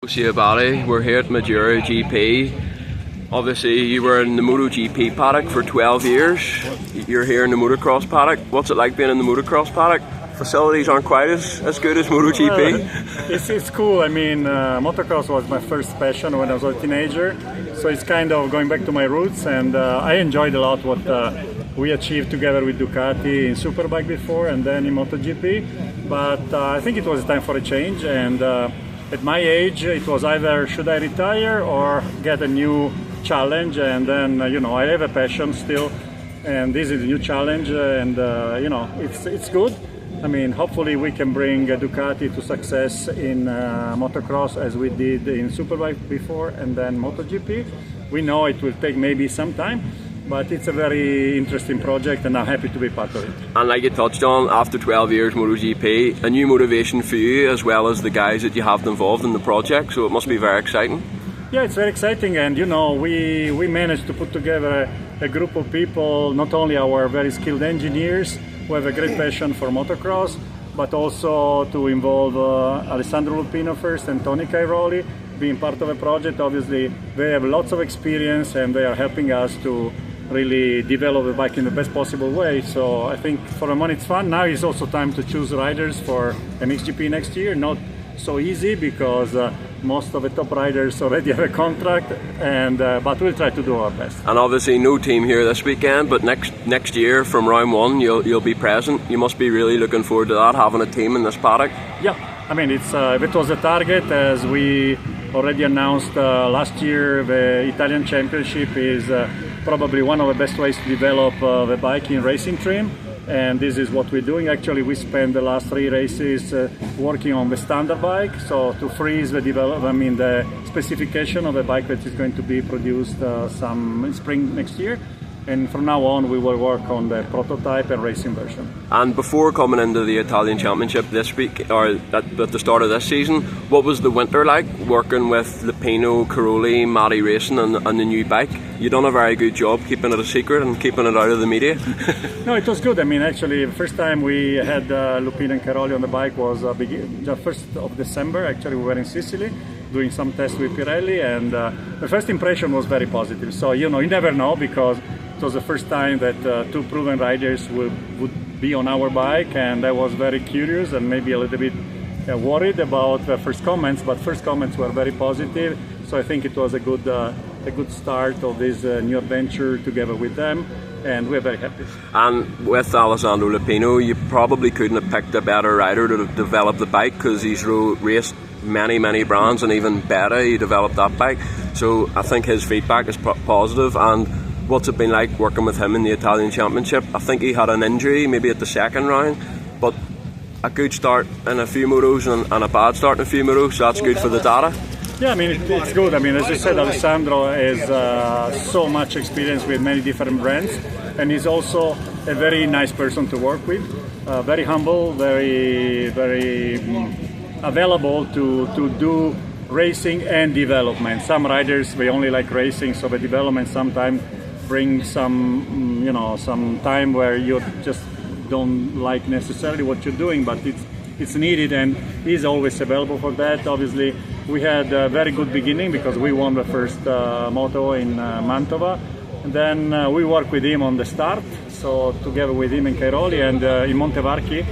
Ciabatti, we're here at Madura GP. Obviously you were in the MotoGP paddock for 12 years. You're here in the motocross paddock. What's it like being in the motocross paddock? Facilities aren't quite as good as MotoGP. Well, it's cool. I mean, motocross was my first passion when I was a teenager, so it's kind of going back to my roots, and I enjoyed a lot what we achieved together with Ducati in Superbike before and then in MotoGP. But I think it was time for a change, and at my age, it was either should I retire or get a new challenge, and then I have a passion still, and this is a new challenge, and it's good. I mean, hopefully we can bring Ducati to success in motocross as we did in Superbike before, and then MotoGP. We know it will take maybe some time, but it's a very interesting project, and I'm happy to be part of it. And like you touched on, after 12 years MotoGP, a new motivation for you as well as the guys that you have involved in the project, so it must be very exciting. Yeah, it's very exciting, and we managed to put together a group of people, not only our very skilled engineers who have a great passion for motocross, but also to involve Alessandro Lupino first and Tony Cairoli being part of a project. Obviously they have lots of experience and they are helping us to really develop the bike in the best possible way. So I think for the moment it's fun. Now it's also time to choose riders for MXGP next year. Not so easy because most of the top riders already have a contract, but we'll try to do our best. And obviously no team here this weekend, but next year from round one you'll be present. You must be really looking forward to that, having a team in this paddock. Yeah, I mean it was a target, as we already announced last year. The Italian Championship is probably one of the best ways to develop the bike in racing trim, and this is what we're doing. Actually, we spent the last 3 races working on the standard bike, so to freeze the specification of a bike that is going to be produced some in spring next year. And from now on we will work on the prototype and racing version. And before coming into the Italian Championship this week, or at the start of this season, what was the winter like working with Lupino, Cairoli, Matty Racing and the new bike? You done a very good job keeping it a secret and keeping it out of the media. No, it was good. I mean, actually the first time we had Lupino and Cairoli on the bike was the 1st of December. Actually we were in Sicily doing some tests with Pirelli, and the first impression was very positive. So you never know, because it was the first time that 2 proven riders would be on our bike, and I was very curious and maybe a little bit worried about the first comments, but first comments were very positive. So I think it was a good start of this new adventure together with them, and we're very happy. And with Alessandro Lupino, you probably couldn't have picked a better rider to develop the bike, because he's raced many brands, and even better he developed that bike. So I think his feedback is positive. And what's it been like working with him in the Italian Championship? I think he had an injury maybe at the second round, but a good start in a few motos and a bad start in a few motos, so that's good for the data. Yeah, I mean it's good. I mean, as you said, Alessandro has so much experience with many different brands, and he's also a very nice person to work with, very humble, very available to do racing and development. Some riders, they only like racing, so the development sometimes brings some time where you just don't like necessarily what you're doing, but it's needed, and he's always available for that. Obviously we had a very good beginning because we won the first moto in Mantova, and then we worked with him on the start, so together with him and Cairoli, and in Montevarchi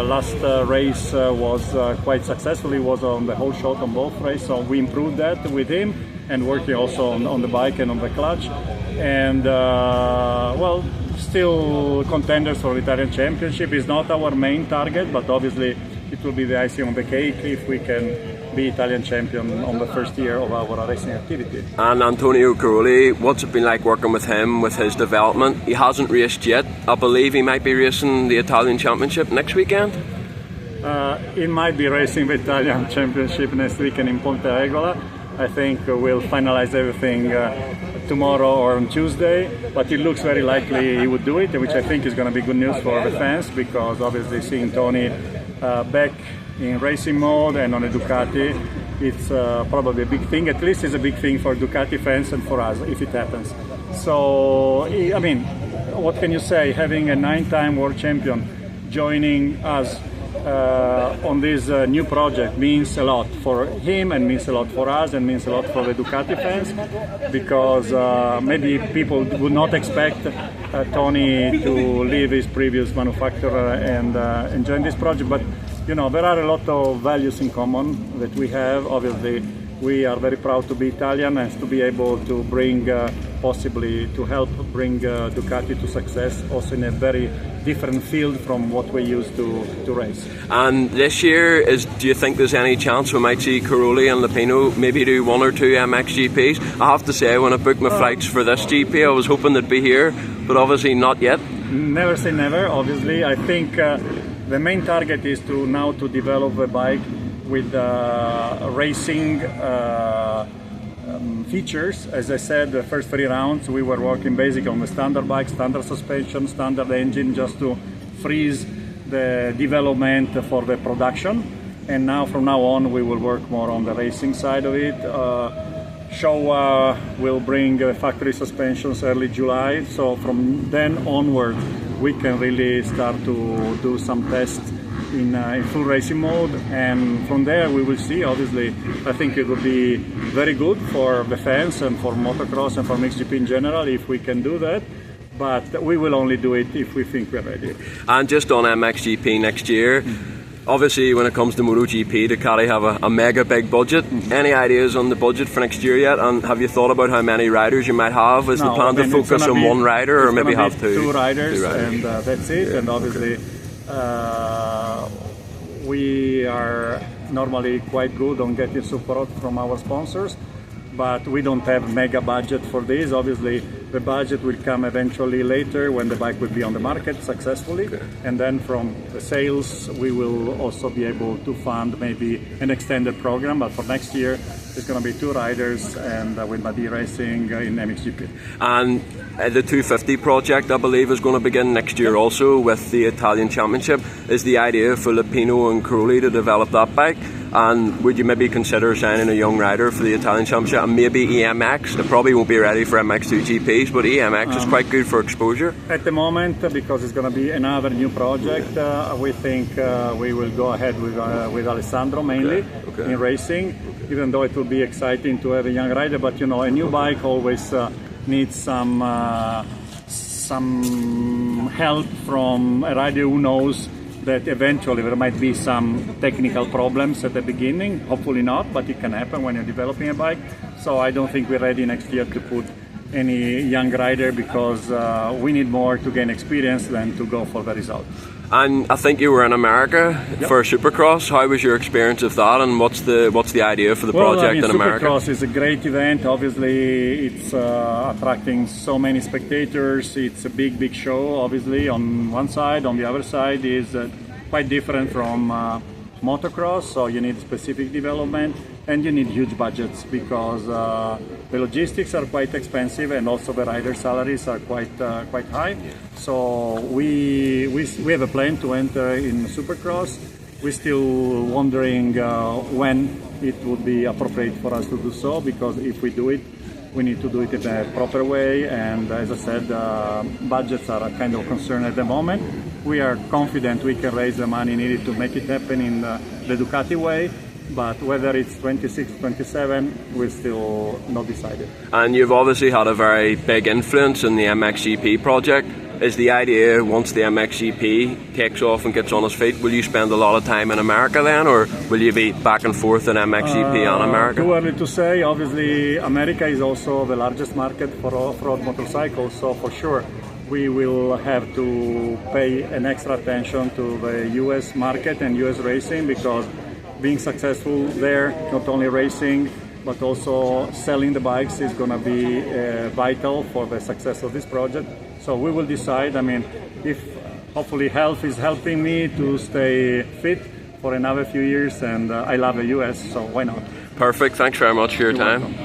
last race was quite successful. He was on the whole shot on both races, so we improved that with him, and working also on the bike and on the clutch, and still contenders for the Italian Championship. Is not our main target, but obviously it will be the icing on the cake if we can be Italian champion on the first year of our racing activity. And Antonio Cairoli, what's it been like working with him, with his development? He hasn't raced yet. I believe he might be racing the Italian Championship next weekend. He might be racing the Italian Championship next weekend in Ponte Regola. I think we'll finalize everything tomorrow or on Tuesday, but it looks very likely he would do it, which I think is going to be good news for the fans, because obviously seeing Tony back in racing mode and on a Ducati, it's probably a big thing. At least it's a big thing for Ducati fans and for us if it happens. So, I mean, what can you say? Having a 9-time world champion joining us on this new project means a lot for him and means a lot for us and means a lot for the Ducati fans, because maybe people would not expect Tony to leave his previous manufacturer and join this project, but there are a lot of values in common that we have. Obviously, we are very proud to be Italian and to be able to bring, possibly to help bring Ducati to success, also in a very different field from what we used to race. And this year, do you think there's any chance we might see Caroli and Lupino maybe do 1 or 2 MXGPs? I have to say, when I booked my flights for this GP, I was hoping they'd be here, but obviously not yet. Never say never, obviously. I think the main target is to develop a bike with racing features. As I said, the first 3 rounds we were working basically on the standard bike, standard suspension, standard engine, just to freeze the development for the production. And now, from now on, we will work more on the racing side of it. Showa will bring factory suspensions early July, so from then onward we can really start to do some tests in full racing mode, and from there we will see. Obviously, I think it will be very good for the fans and for motocross and for MXGP in general if we can do that, but we will only do it if we think we're ready. And just on MXGP next year, obviously when it comes to MotoGP, Ducati have a mega big budget. Any ideas on the budget for next year yet? And have you thought about how many riders you might have? Is the plan to focus on one rider, or maybe have two riders, and that's it. And obviously we are normally quite good on getting support from our sponsors, but we don't have mega budget for this. Obviously, the budget will come eventually later when the bike will be on the market successfully, and then from the sales we will also be able to fund maybe an extended program. But for next year, it's going to be 2 riders, and we might be racing in MXGP. And the 250 project, I believe, is going to begin next year also with the Italian Championship. Is the idea for Lupino and Caroli to develop that bike? And would you maybe consider signing a young rider for the Italian Championship and maybe EMX? It probably won't be ready for MX2 GPs, but EMX is quite good for exposure. At the moment, because it's going to be another new project, we think we will go ahead with Alessandro mainly in racing, even though it will be exciting to have a young rider. But a new bike always needs some help from a rider who knows that eventually there might be some technical problems at the beginning. Hopefully not, but it can happen when you're developing a bike. So I don't think we're ready next year to put any young rider, because we need more to gain experience than to go for the result. And I think you were in America for Supercross. How was your experience of that, and what's the idea for the project in America? Supercross is a great event. Obviously, it's attracting so many spectators. It's a big show, obviously, on one side. On the other side is quite different from motocross, so you need specific development and you need huge budgets, because the logistics are quite expensive and also the rider salaries are quite high. So we have a plan to enter in Supercross. We're still wondering when it would be appropriate for us to do so, because if we do it, we need to do it in a proper way, and as I said, budgets are a kind of concern at the moment. We are confident we can raise the money needed to make it happen in the Ducati way, but whether it's 26, 27, we're still not decided. And you've obviously had a very big influence in the MXGP project. Is the idea, once the MXGP takes off and gets on its feet, will you spend a lot of time in America then, or will you be back and forth in MXGP and America? Too early to say. Obviously, America is also the largest market for off-road motorcycles, so for sure we will have to pay an extra attention to the US market and US racing, because being successful there, not only racing, but also selling the bikes is going to be vital for the success of this project. So we will decide. I mean, if hopefully health is helping me to stay fit for another few years, and I love the US, so why not? Perfect. Thanks very much for your time. Welcome.